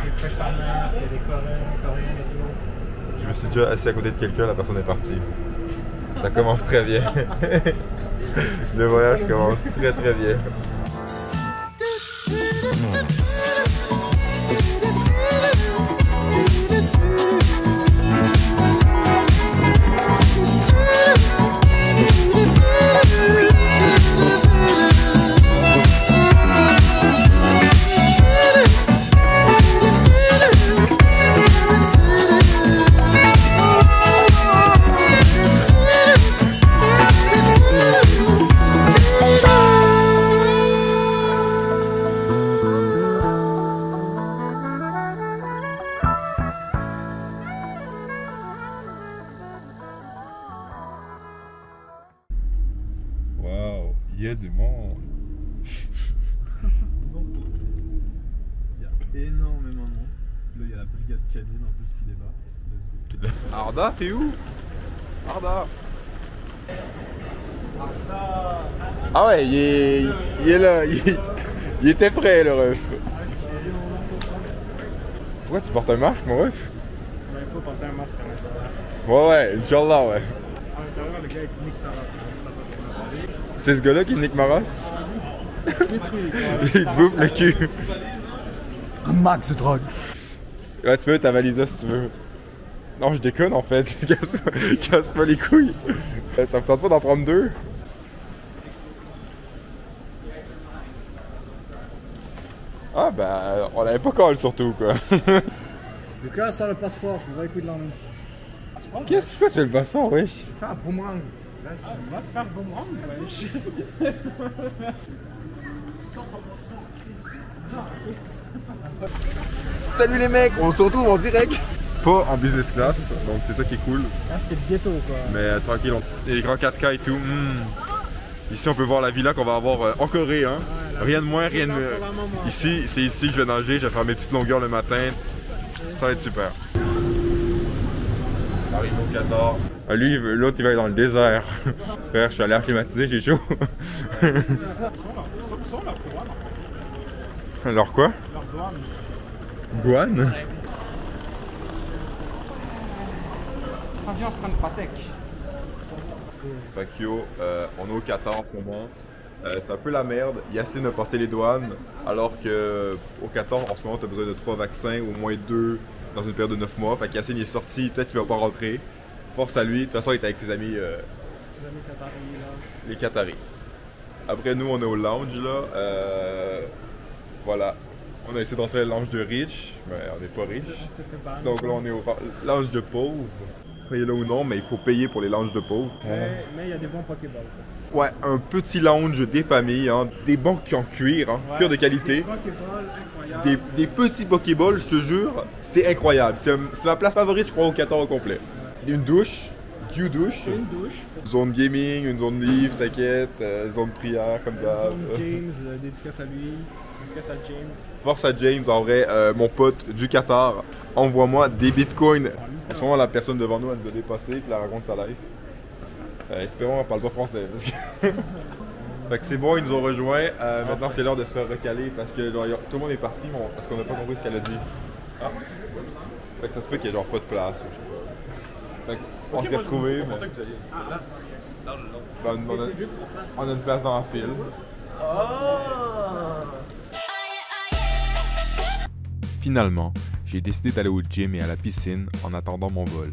C'est Fresh Summer, il y a des Coréens et tout. Je me suis déjà assis à côté de quelqu'un, la personne est partie. Ça commence très bien. Le voyage commence très très bien. Wow, il y a du monde. Il y a énormément de monde. Là, il y a la brigade canine en plus qui débat. Arda, t'es où? Arda! Ah ouais, il est là, il était prêt le ref. Pourquoi tu portes un masque mon ref? Mais il faut porter un masque à l'intérieur. Ouais, Inch'Allah, ouais. À l'intérieur, le gars avec Nick Taras. C'est ce gars-là qui est Nick Maros? Détruit, Il te bouffe le cul. Un max de drogue. Ouais, tu peux ta valise là si tu veux. Non, je déconne en fait. Casse pas les couilles. Ça vous tente pas d'en prendre deux? Ah ben, on l'avait pas call surtout quoi. Lucas, sort le passeport, on va écouter de l'ennui. Qu'est-ce que tu fais le passeport, wesh? Je vais faire un boomerang. Va te faire boomerang, wesh. Sors ton passeport, Chris. Salut les mecs, on se retrouve en direct. Pas en business class, donc c'est ça qui est cool. Là, c'est le ghetto, quoi. Mais tranquille, il y a les grands 4K et tout. Ici, on peut voir la villa qu'on va avoir en Corée. Hein. Ouais, Rien de moins, rien de mieux. moment. Ici, c'est ici que je vais nager, je vais faire mes petites longueurs le matin. Ça va être super. On arrive au Qatar. Ah, lui, l'autre, il va être dans le désert. Frère, je suis à l'air climatisé, j'ai chaud. C'est ça. Sur leur douane, en fait. Alors quoi? Leur douane. Guan? Viens, on se prend une Patek. Fait que yo, on est au Qatar en ce moment. C'est un peu la merde. Yacine a passé les douanes, alors que au Qatar en ce moment, tu as besoin de 3 vaccins, au moins 2 dans une période de 9 mois. Fait que Yacine il est sorti, peut-être qu'il va pas rentrer. Force à lui. De toute façon, il est avec ses amis, Les amis Qataris, là. les Qataris. Après, nous, on est au lounge là. Voilà. On a essayé d'entrer le lounge de riche, mais on n'est pas riche. On s'est fait ban. Donc là, on est au lounge de pauvres. Soyez là ou non, mais il faut payer pour les lounges de pauvres. Mais il y a des bons Pokéballs, quoi. Ouais, un petit lounge des familles, hein, des bancs qui en cuir, hein, Ouais. cuir de qualité, Des Pokéballs incroyables. des petits Pokéballs, je te jure, c'est incroyable. C'est ma place favorite, je crois, au 14 au complet. Une douche, une douche, Une douche. zone gaming, une zone livre, t'inquiète, zone prière, comme d'hab. Zone James, dédicace à lui. Dédicace à James. Force à James, en vrai, mon pote du Qatar, envoie-moi des bitcoins. En ce moment, la personne devant nous, elle nous a dépassé, puis elle raconte sa life. Espérons qu'elle parle pas français. Parce que... fait que c'est bon, ils nous ont rejoints. Maintenant, c'est l'heure de se faire recaler parce que genre, tout le monde est parti, mais parce qu'on n'a pas compris ce qu'elle a dit. Ah. Fait que ça se peut qu'il y ait genre pas de place. Ou je sais pas. Fait on s'est retrouvés. Mais... Ben, on a une place dans la file. Finalement, j'ai décidé d'aller au gym et à la piscine en attendant mon vol.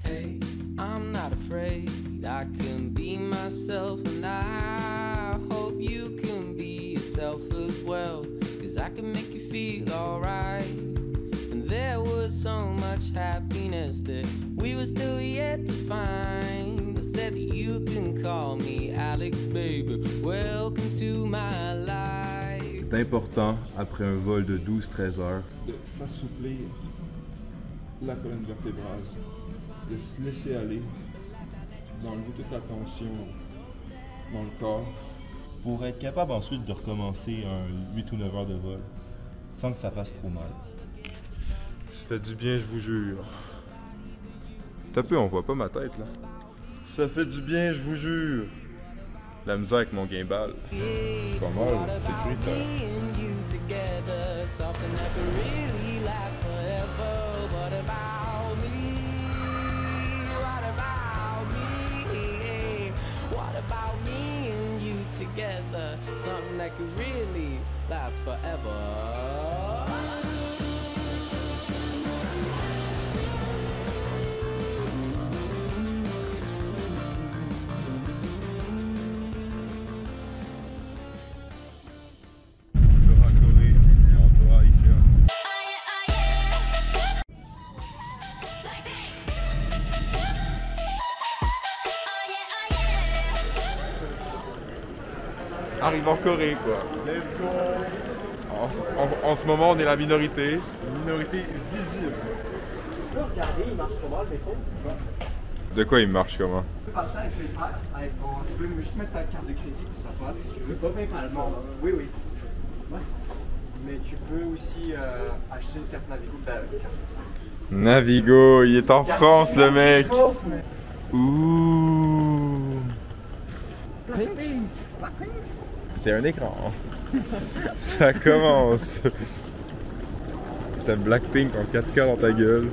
Hey, I'm not afraid. I can be myself, and I hope you can be yourself as well. 'Cause I can make you feel alright. And there was so much happiness that we were still yet to find. I said that you can call me Alex, baby. Welcome to my life. C'est important, après un vol de 12-13 heures, de s'assouplir la colonne vertébrale, de se laisser aller, d'enlever toute la tension dans le corps. Pour être capable ensuite de recommencer un 8 ou 9 heures de vol sans que ça fasse trop mal. ça fait du bien, je vous jure. T'as peu, on voit pas ma tête là. Ça fait du bien, je vous jure. La musique avec mon gimbal. Pas mal, sécuritaire. that could really last forever. Dora Corée, Dora Ikea. Arrive en Corée, quoi. Let's go. En ce moment, on est la minorité. Minorité visible. Tu peux regarder, il marche comment le métro? De quoi il marche comment? Tu peux passer avec PayPal, tu peux juste mettre ta carte de crédit puis ça passe si tu veux. Pas PayPal, non. Oui, oui. Ouais. Mais tu peux aussi acheter une carte Navigo. Navigo, il est en France, le mec. Ouh. C'est un écran. Ça commence. T'as Blackpink en 4K dans ta gueule.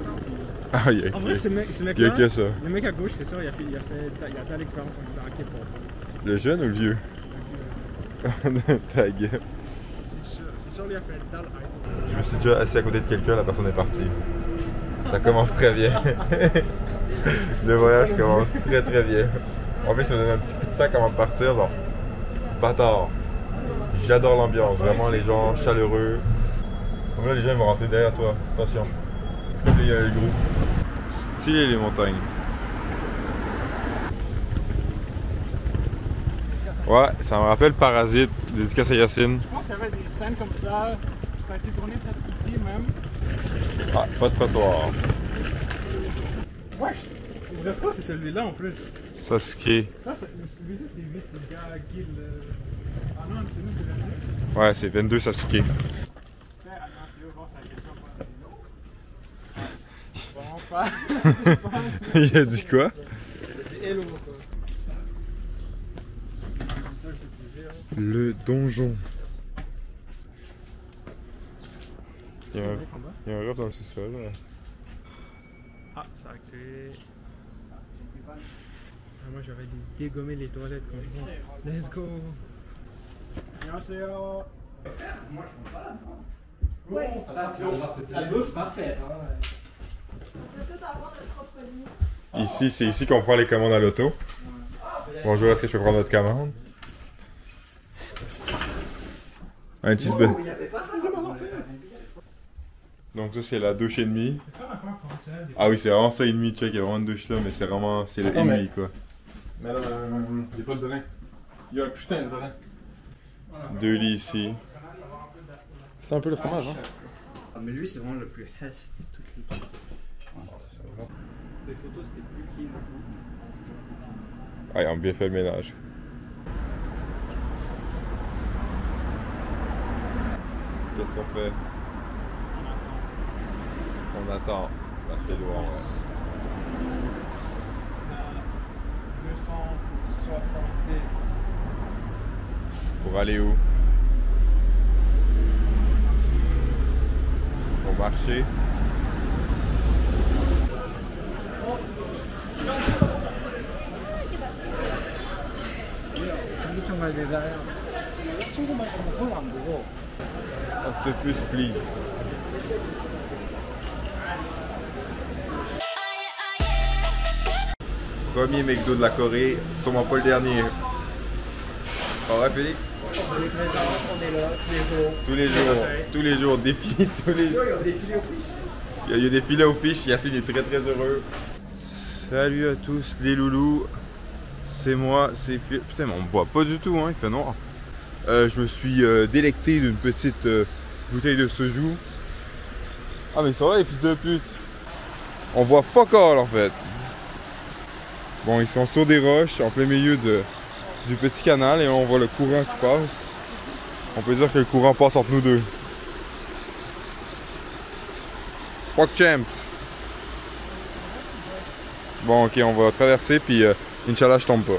Ah, il y a En vrai, ce mec il y a là, que ça. le mec à gauche, c'est ça, il a fait l'expérience en K-pop. Le jeune ou le vieux? Ta gueule. C'est sûr, lui a fait le tal. Je me suis déjà assis à côté de quelqu'un, la personne est partie. Ça commence très bien. Le voyage commence très très bien. En fait, ça me donne un petit coup de sac avant de partir, genre bâtard. J'adore l'ambiance, vraiment les gens chaleureux. Donc là, les gens ils vont rentrer derrière toi, attention. Parce que il y a le groupe. Stylé les montagnes. Ouais, ça me rappelle Parasite, dédicace à Yacine. Je pense qu'il y avait des scènes comme ça a été tourné peut-être ici même. Ah, pas de trottoir. Ouais, je sais pas si c'est celui-là en plus. Sasuke. Ça, celui-ci c'était vite, le gars Gil. Ah non, c'est nous, c'est 22. Ouais, c'est 22 Sasuke. Attends, tu veux voir sa question pas. Bon, pas. Il a dit quoi? Il a dit hello, quoi. Le donjon. Il y a un rêve dans le sous-sol. Là. Ah, ça a activé. Ah, moi j'avais dégommé les toilettes quand je rentre. Let's go! Ouais, la douche, parfait. Ici, c'est ici qu'on prend les commandes à l'auto. Bonjour, est-ce que je peux prendre votre commande? Un cheeseburger. Donc ça c'est la douche et demie. Ah oui, c'est vraiment ça et demi, check, il y a vraiment une douche là, mais c'est vraiment, c'est le et demi quoi. Mais là, il n'y a pas de drain. Il y a un putain de drain. 2 lits ici. C'est un peu le fromage, hein? Ah, mais lui, c'est vraiment le plus hess de toutes les trucs. Les photos, c'était plus clean. Ah, ils ont bien fait le ménage. Qu'est-ce qu'on fait? On attend. Bah, c'est loin, ouais. 270. Pour aller où? Pour marcher. Octopus, please. Premier McDo de la Corée, sûrement pas le dernier. Au revoir Félix. On est présents, on est là, Tous les jours, défi, tous les jours. Ils ont défilé au fiche. Il y a des filets aux fiches, Yacine est très très heureux. Salut à tous les loulous. C'est moi, c'est Phil. Putain, mais on me voit pas du tout, hein, il fait noir. Je me suis délecté d'une petite bouteille de soju. Ah mais ils sont là les fils de pute. On voit pas call en fait. Bon, ils sont sur des roches en plein milieu du petit canal et on voit le courant qui passe. On peut dire que le courant passe entre nous deux. Fuck champs. Bon ok, on va traverser puis Inch'Allah je tombe pas.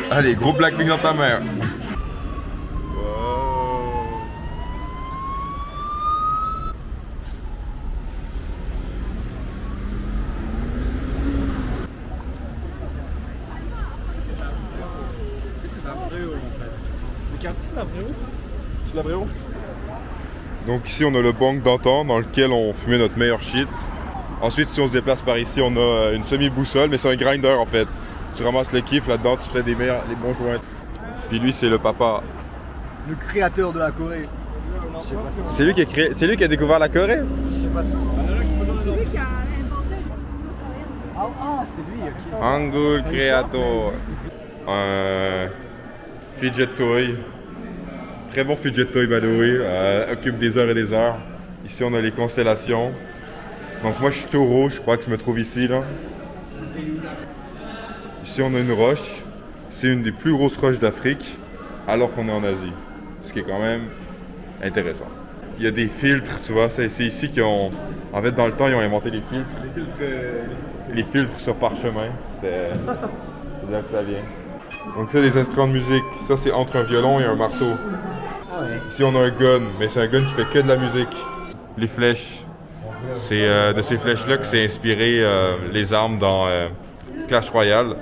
Allez, gros Blackpink dans ta mère. C'est la Bréau. Donc ici on a le bong d'antan dans lequel on fumait notre meilleur shit. Ensuite si on se déplace par ici on a une semi-boussole mais c'est un grinder en fait. Tu ramasses le kiff là-dedans, tu fais les bons joints. Puis lui c'est le papa. Le créateur de la Corée. C'est lui qui a créé, c'est lui qui a découvert la Corée. Je sais pas si... C'est lui qui a inventé la culture coréenne. Ah, c'est lui, ok. Hangul Creator. Un fidget toy. Très bon fidget toy by the way. Occupe des heures et des heures. Ici on a les constellations. Donc moi je suis taureau, je crois que je me trouve ici là. Ici on a une roche. C'est une des plus grosses roches d'Afrique alors qu'on est en Asie. Ce qui est quand même intéressant. Il y a des filtres, tu vois, c'est ici qu'ils ont... En fait, dans le temps, ils ont inventé les filtres. Les filtres sur parchemin. C'est là que ça vient. Donc ça, les instruments de musique. Ça, c'est entre un violon et un marteau. Ici, on a un gun, mais c'est un gun qui fait que de la musique. Les flèches. C'est de ces flèches-là que s'est inspiré les armes dans Clash Royale.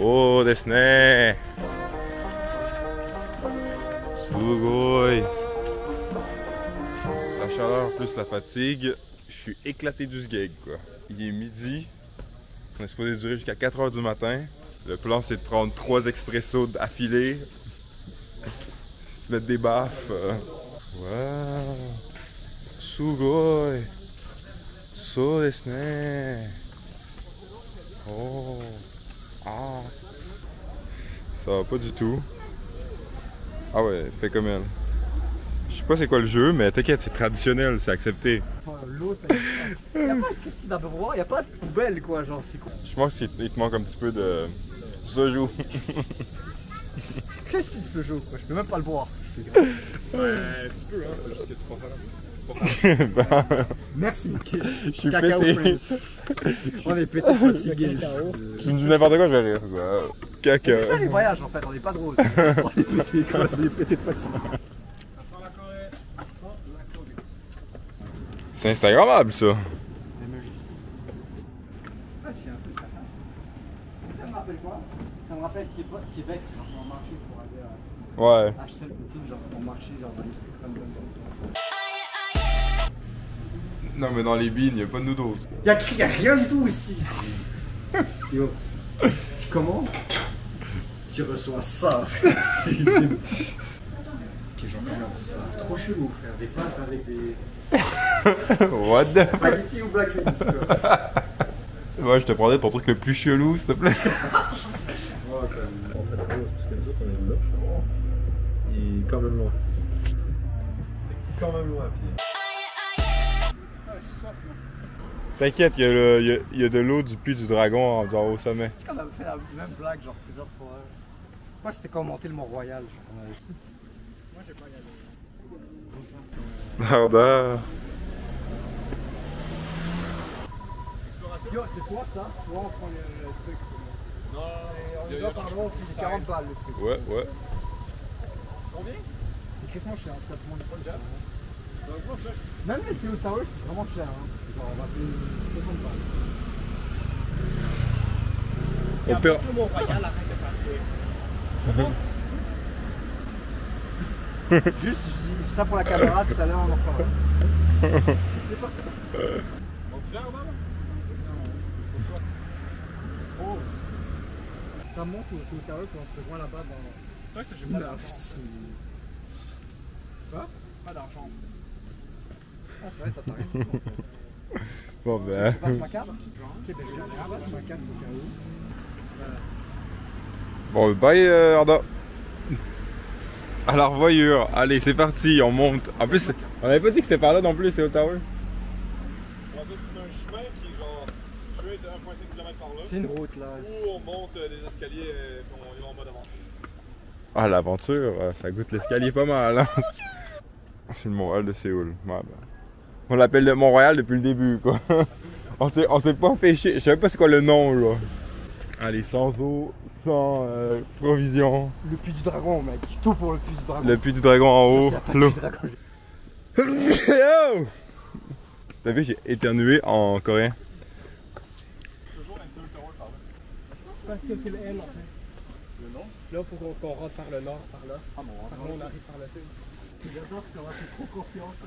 Oh, desu ne. Sugoi. La chaleur plus la fatigue, je suis éclaté du sgeg quoi. Il est midi, on est supposé durer jusqu'à 4 h du matin. Le plan c'est de prendre 3 expressos affilés, se mettre des baffes. Wow. Sugoi. So desu ne. Oh. Ah. Ça va pas du tout. Ah ouais, fais comme elle. Je sais pas c'est quoi le jeu, mais t'inquiète, c'est traditionnel, c'est accepté. L'eau, ça... Y'a pas de piscine à boire, y'a pas de poubelle quoi, genre c'est quoi. Je pense qu'il te manque un petit peu de soju. Qu'est-ce que c'est ce jeu quoi, je peux même pas le boire. Ouais, tu peux, hein, c'est juste que c'est pas faire. Merci. Je suis Cacao pété. Prince. On est pété fatigué. Tu me dis n'importe quoi, je vais rire. Caca. C'est ça les voyages en fait, on est pas drôle. On est pété quoi, on est pété fatigué. C'est instagrammable ça. Ah, c'est un peu ça. Ça me rappelle quoi? Ça me rappelle Québec, genre on marchait pour aller Ouais. acheter le petit, genre on marchait genre dans les trucs comme ça. Non mais dans les bines, y a pas de noodles. Y'a rien du tout ici. Yo, tu commandes? Tu reçois ça. Ok, j'en commande ça. Trop chelou frère, des pâtes avec des... What the fuck? Spaghetti ou black beans quoi. Ouais, je te prendrais ton truc le plus chelou, s'il te plaît. On fait la pause parce que nous autres on est là. Il est quand même loin. Quand même loin à pied. T'inquiète, il y a de l'eau du puits du dragon en au sommet. Tu sais qu'on avait fait la même blague genre plusieurs fois. Je crois que c'était comme monter le Mont-Royal. Moi j'ai pas regardé. L'ardeur. Yo, c'est soit ça, soit on prend le truc. Non, on y va par là, on fait 40 balles le truc. Ouais. Combien? C'est quasiment cher, tout le monde pas cher. Même les CO Tower, c'est vraiment cher. Hein. Genre, on va payer 50 balles. Au pire. Mont-Royal, arrête de faire ça. Juste, c'est ça pour la caméra, tout à l'heure on en reparlera. C'est parti. Donc tu viens, Robert? C'est trop. Ça monte au CO Tower, puis on se rejoint là-bas dans... Ouais, ça j'ai une pas heure. d'argent. Quoi? Pas d'argent. Ah, c'est vrai, t'as rien du tout en fait. Bon ben. Tu passes ma carte? Ok, ben je te passe ma carte au cas où. Bon, bye Arda. À la revoyure. Allez, c'est parti, on monte. En plus, on avait pas dit que c'était par là non plus, c'est au Tower. C'est un chemin qui est genre situé de 1,5 km par là. C'est une route là. Où on monte des escaliers et on y va en mode aventure. Ah, l'aventure, ça goûte l'escalier pas mal. Hein? C'est le Mont-Royal de Séoul. Ouais, ben. On l'appelle le Mont-Royal depuis le début, quoi. On s'est pas fait chier. Je savais pas c'est quoi le nom, là. Allez, sans eau, sans provisions. Le puits du dragon, mec. Tout pour le puits du dragon. Le puits du dragon en haut. L'eau. L'eau. Yo! T'as vu, j'ai éternué en coréen. Parce que c'est le N en fait. Le nom? Là, il faut qu'on rentre par le nord, par là. Ah bon, on arrive par le sud. J'adore que t'auras fait trop confiance.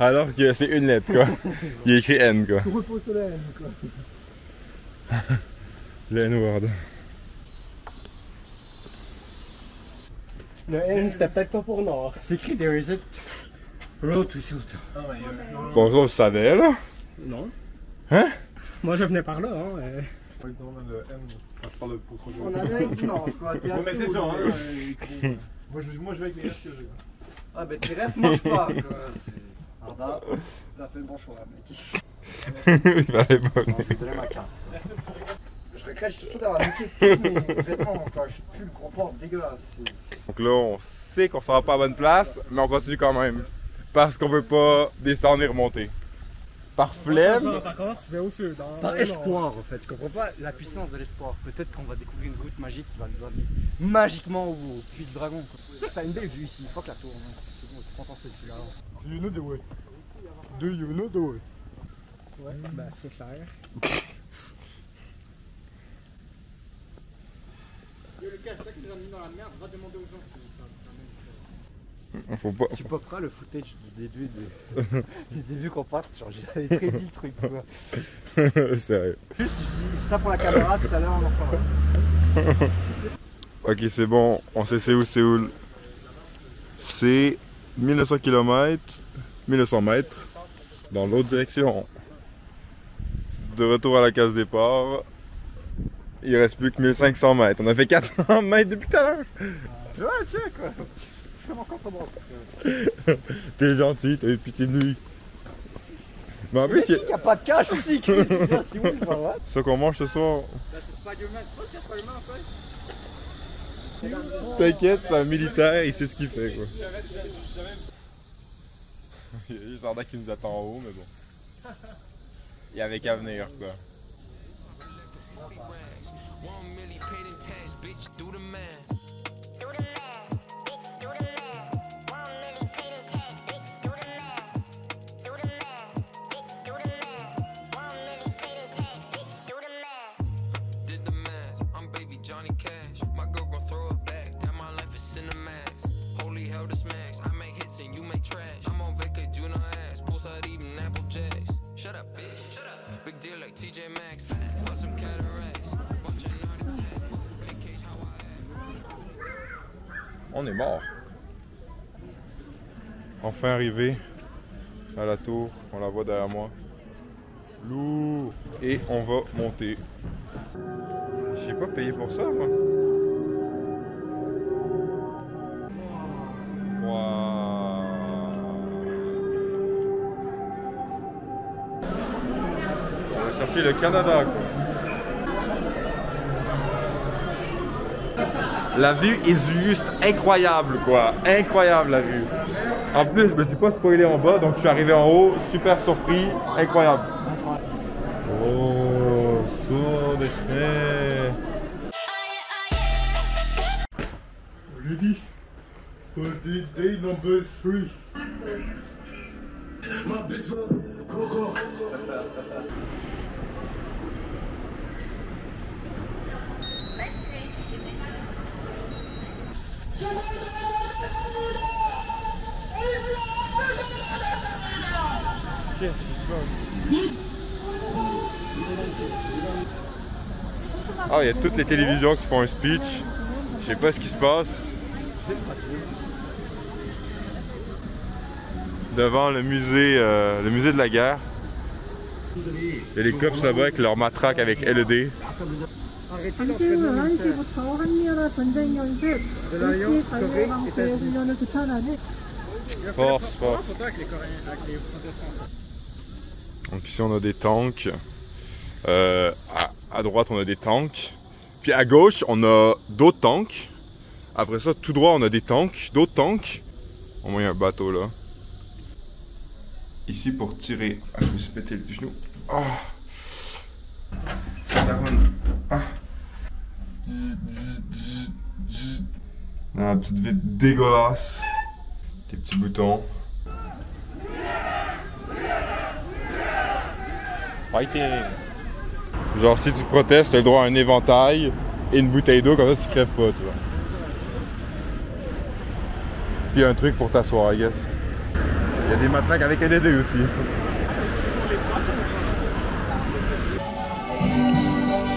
Alors que c'est une lettre, quoi. Il est écrit N, quoi. Tu reposes sur le N, quoi. Le N-word. Le N, c'était peut-être pas pour nord. C'est écrit there is a road to South. Bon, ça, on le savait, là. Non. Hein? Moi, je venais par là, hein. Le M, c'est pas le pour son On avait dit non, quoi. Bon, mais c'est ça, hein. Moi, je vais avec les restes que j'ai. Ah, ben tes rêves marchent pas, quoi. Arda, t'as fait le bon choix, mec. Il fallait pas. Je vais donner ma carte. Je regrette surtout d'avoir niqué tous mes vêtements, quoi. Je pue le gros porc dégueulasse. Donc là, on sait qu'on sera pas à bonne place, mais on continue quand même. Parce qu'on veut pas descendre et remonter. Par flemme. En vacances, je vais au sud. Par espoir, en fait. Je comprends pas la puissance de l'espoir. Peut-être qu'on va découvrir une route magique qui va nous amener magiquement au puits du dragon. T'as une belle vue ici. Fuck la tour. C'est bon, c'est content celui-là. You know the way. Do you know the way? Ouais, bah c'est clair. Le casse-tête qui nous a mis dans la merde, va demander aux gens si ça Faut pas. Tu popperas le footage du début du début qu'on parte. Genre, j'avais prédit le truc, quoi. Sérieux. Juste ça pour la caméra, tout à l'heure, on en reparlera. Ok, c'est bon, on sait c'est où Séoul. C'est 1900 km, 1900 mètres dans l'autre direction. De retour à la case départ, il reste plus que 1500 mètres. On a fait 400 mètres depuis tout à l'heure. Ouais, tiens, quoi. C'est encore pas bon. T'es gentil, t'as eu pitié de lui. Mais en Mais plus, si, y a pas de cash aussi, Chris. C'est où, enfin, ouais. c'est ça qu'on mange ce soir. C'est Spider-Man. Tu vois ce qu'il y a Spider-Man en fait? T'inquiète, c'est un militaire, il sait ce qu'il fait, quoi. Il y a juste Arda qui nous attend en haut, mais bon. Il y avait qu'à venir, quoi. On est mort. Enfin arrivé à la tour, on la voit derrière moi. Lourd. Et on va monter. J'ai pas payé pour ça, moi. Waouh. On va chercher le Canada, quoi. La vue est juste incroyable, quoi. Incroyable, la vue. En plus, je me suis pas spoilé en bas, donc je suis arrivé en haut, super surpris, incroyable. Oh, so des Ready for this day number 3. Ah, il y a toutes les télévisions qui font un speech. Je sais pas ce qui se passe. Devant le musée de la guerre. Il y a les cops là-bas avec leur matraque avec LED. Arrêtez l'entraînement militaire de l'Alliance Corée-États-Unis. Force, force. Photo avec les Coréens, avec les protestants. Donc ici on a des tanks. À droite on a des tanks. Puis à gauche on a d'autres tanks. Après ça tout droit on a des tanks, d'autres tanks. Au moins il y a un bateau là. Ici pour tirer. Ah, je me suis pété le genou. Oh. C'est la bonne. Ah. La petite vitre dégueulasse. Des petits boutons. Fighting! Genre, si tu protestes, t'as le droit à un éventail et une bouteille d'eau, comme ça tu crèves pas, tu vois. Puis un truc pour t'asseoir, I guess. Il y a des matraques avec LED aussi.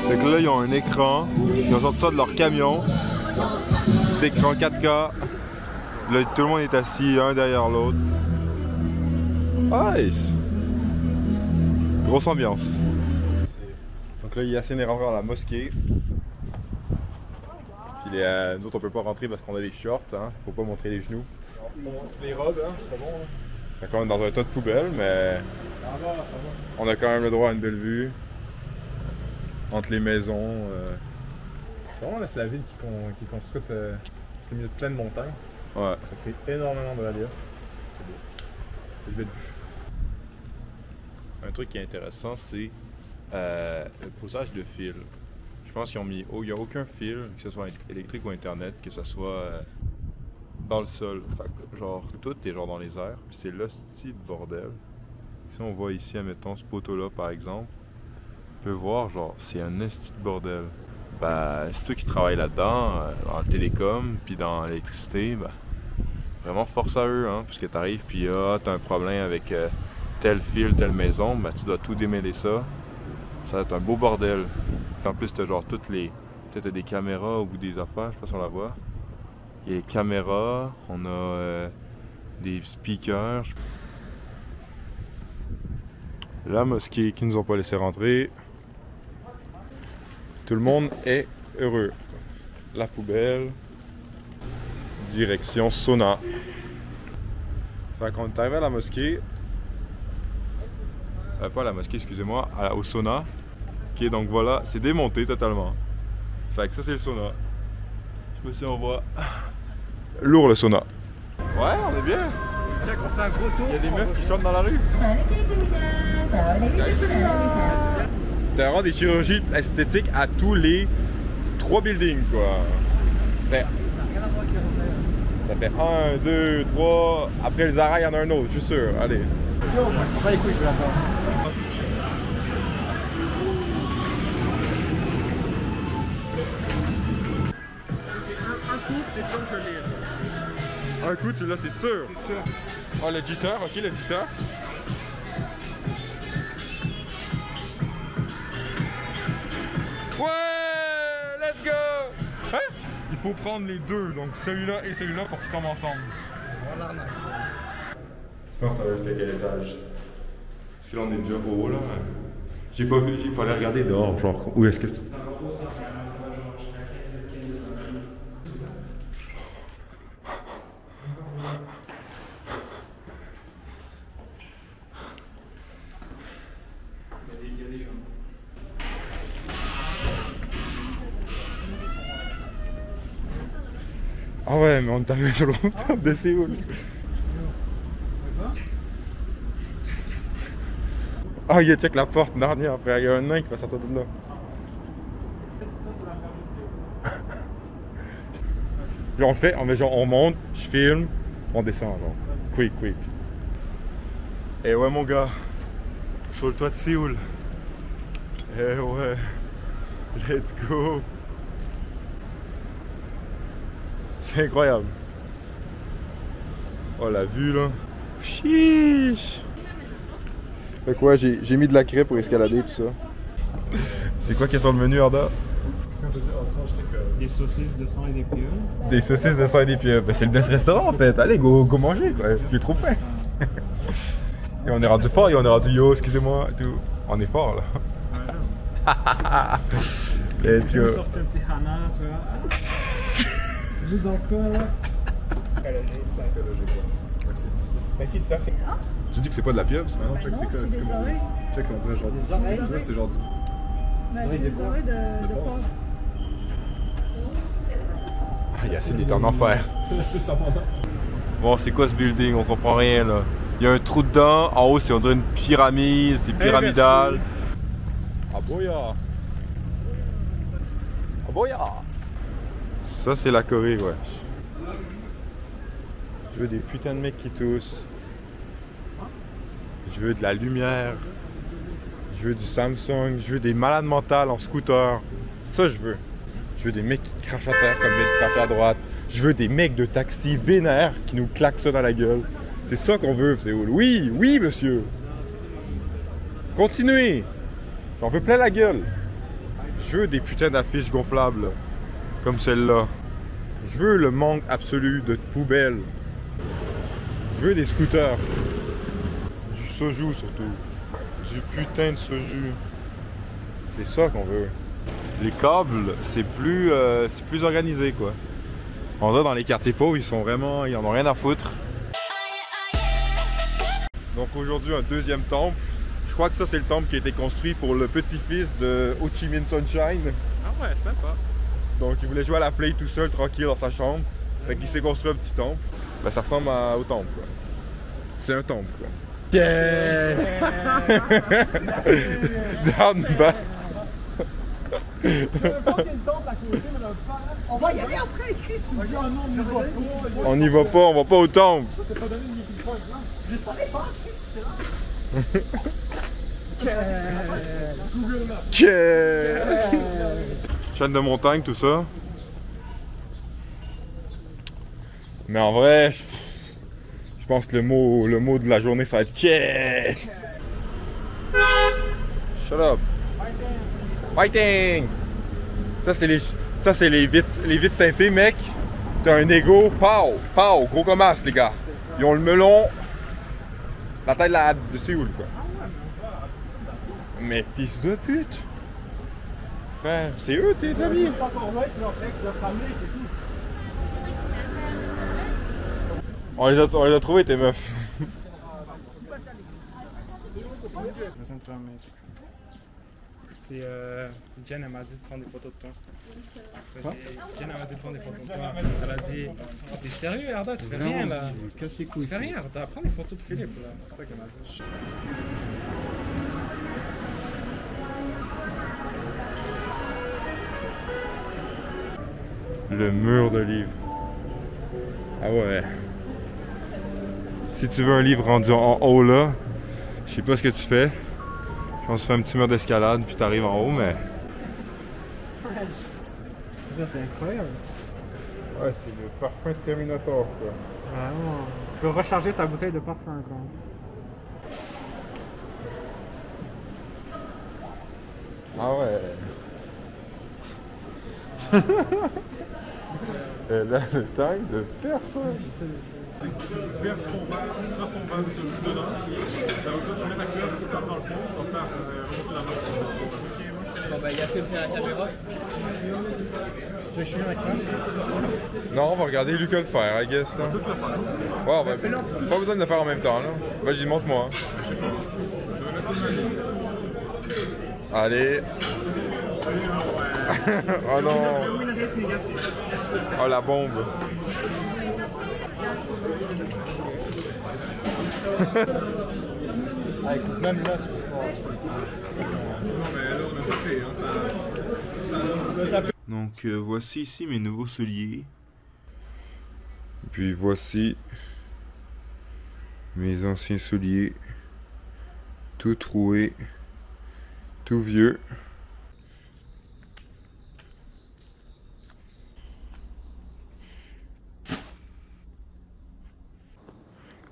Fait que là, ils ont un écran. Ils ont sorti ça de leur camion. Petit écran 4K. Là, tout le monde est assis un derrière l'autre. Nice! Grosse ambiance. Donc là, Yacine est rentré dans la mosquée. Puis nous autres, on peut pas rentrer parce qu'on a des shorts, hein. Faut pas montrer les genoux. C'est les robes, hein, c'est pas bon. Hein. Fait qu'on est dans un tas de poubelles, mais on a quand même le droit à une belle vue. Entre les maisons. C'est vraiment là, c'est la ville qui est construite au milieu de plein de montagnes. Ouais. Ça crée énormément de relief. C'est beau. C'est une belle vue. Un truc qui est intéressant, c'est le posage de fil. Je pense qu'ils ont mis. Il n'y a aucun fil, que ce soit électrique ou internet, que ce soit dans le sol. Fait que, genre, tout est genre dans les airs. Puis c'est l'hostie de bordel. Si on voit ici, admettons, ce poteau-là par exemple, on peut voir, genre, c'est un hostie de bordel. Ben, ceux qui travaillent là-dedans, dans le télécom, puis dans l'électricité, ben, vraiment force à eux, hein, puisque t'arrives, puis t'as un problème avec tel fil, telle maison, ben tu dois tout démêler ça. Ça va être un beau bordel. En plus, t'as genre toutes les... T'as des caméras au bout des affaires, je sais pas si on la voit. Il y a les caméras, on a des speakers. La mosquée qui nous ont pas laissé rentrer. Tout le monde est heureux. La poubelle. Direction sauna. Fait qu'on est arrivé à la mosquée. Pas à la mosquée, excusez-moi, au sauna. Ok, donc voilà, c'est démonté totalement. Fait que ça, c'est le sauna. Je sais pas si on voit. Lourd le sauna. Ouais, on est bien. Check, on fait un gros tour. Il y a des meufs qui chantent dans la rue. T'as vraiment des chirurgies esthétiques à tous les 3 buildings, quoi. Ça fait 1, 2, 3. Après le Zara, il y en a un autre, je suis sûr. Allez. On va les couilles, je vais la faire. Un coup, c'est sûr que je l'ai. Un coup, tu l'as, c'est sûr. C'est sûr. Oh, le jitter, ok, le jitter. Ouais, let's go. Hein? Il faut prendre les deux, donc celui-là et celui-là pour qu'ils tombent ensemble. Je pense que ça va rester à quel étage? Parce que là, on est déjà au haut, là. J'ai pas vu, il fallait regarder dehors, genre, où est-ce que c'est? Ah ouais, mais on est arrivé sur le rond de Séoul. Ah, il y a check la porte, Narnia, après il y a un nain qui va sortir de là. Genre on fait, on monte, je filme, on descend genre. Quick. Eh ouais mon gars, sur le toit de Séoul. Eh ouais, let's go. C'est incroyable. Oh la vue là. Chiche. Fait quoi, j'ai mis de la craie pour escalader tout ça. C'est quoi qui est sur le menu, Arda? Des saucisses de sang et des pieuvres. Des saucisses de sang et des pieuvres. Ben, c'est le best restaurant en fait. Allez, go manger quoi. J'ai trop faim. Et on est rendu fort et on est rendu yo, excusez-moi et tout. On est fort là. Let's go. On sortir un petit hana, tu vois. Juste dans le coin là. Mais si tu fais. Tu dis que c'est pas de la pieuvre, ça? Non, c'est des oreilles. Check, on dirait genre du. Tu vois, c'est genre du. Ben, c'est des oreilles de porc. Ah, Yacine est en enfer. Bon, c'est quoi ce building? On comprend rien là. Il y a un trou dedans, en haut c'est on dirait une pyramide, c'est pyramidal. Aboya! Aboya! Ça c'est la Corée, ouais. Je veux des putains de mecs qui toussent. Je veux de la lumière. Je Je veux du Samsung, je veux des malades mentales en scooter. Ça, je veux. Je veux des mecs qui crachent à terre comme ils crachent à droite. Je veux des mecs de taxi vénères qui nous claquent ça dans la gueule. C'est ça qu'on veut, Séoul. Oui, oui, monsieur. Continuez. J'en veux plein la gueule. Je veux des putains d'affiches gonflables, comme celle-là. Je veux le manque absolu de poubelles. Je veux des scooters. Du soju surtout. Du putain de soju. C'est ça qu'on veut. Les câbles, c'est plus organisé, quoi. On dirait dans les quartiers pauvres, ils en ont rien à foutre. Donc aujourd'hui, un deuxième temple. Je crois que ça, c'est le temple qui a été construit pour le petit-fils de Ho Chi Minh Sunshine. Ah ouais, sympa. Donc il voulait jouer à la play tout seul, tranquille, dans sa chambre. Fait qu'il s'est construit un petit temple. Ben, ça ressemble au temple, quoi. C'est un temple, quoi. Yeah! Down back. On va y aller après, Chris. On n'y va pas, on va pas au temple. Je savais pas, Chris, c'est là. Chaîne de montagne, tout ça. Mais en vrai, je pense que le mot de la journée, ça va être quête. Shut up. Fighting! Ça, c'est les vitres teintées, mec. T'as un ego, pow, pow, gros comme as, les gars. Ils ont le melon, la taille de Séoul, quoi. Mais fils de pute! Frère, c'est eux tes amis! On les a trouvés, tes meufs. C'est Jen, elle m'a dit de prendre des photos de toi. Jen, elle m'a dit de prendre des photos de toi. Elle a dit, t'es sérieux, Arda, tu fais rien là. Tu fais rien, Arda, prends des photos de Philippe là. C'est ça qu'elle m'a dit. Le mur de livres. Ah ouais. Si tu veux un livre rendu en haut là, je sais pas ce que tu fais. On se fait un petit mur d'escalade puis t'arrives en haut, mais... Ça c'est incroyable. Ouais, c'est le parfum de Terminator, quoi. Vraiment. Tu peux recharger ta bouteille de parfum, quoi. Ah ouais. Elle a le temps de personne. Tu verses ton verre de ce jus dedans. Après ça, tu mets ta cuillère, tu tapes dans le fond, ça va faire remonter la masse. Bon, bah, il a fait la caméra. Tu veux filmer avec ça? Non, on va regarder lui que le faire, I guess, là. Ouais, ben, pas besoin de le faire en même temps, là. Vas-y, montre-moi. Je sais pas. Je vais mettre ça de Allez. Oh non. Oh, la bombe. Ah, écoute, même là, c'est pas. Non, mais là, on a tapé, hein. Donc, voici ici mes nouveaux souliers. Puis voici mes anciens souliers. Tout troués. Tout vieux.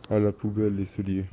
À la poubelle les souliers.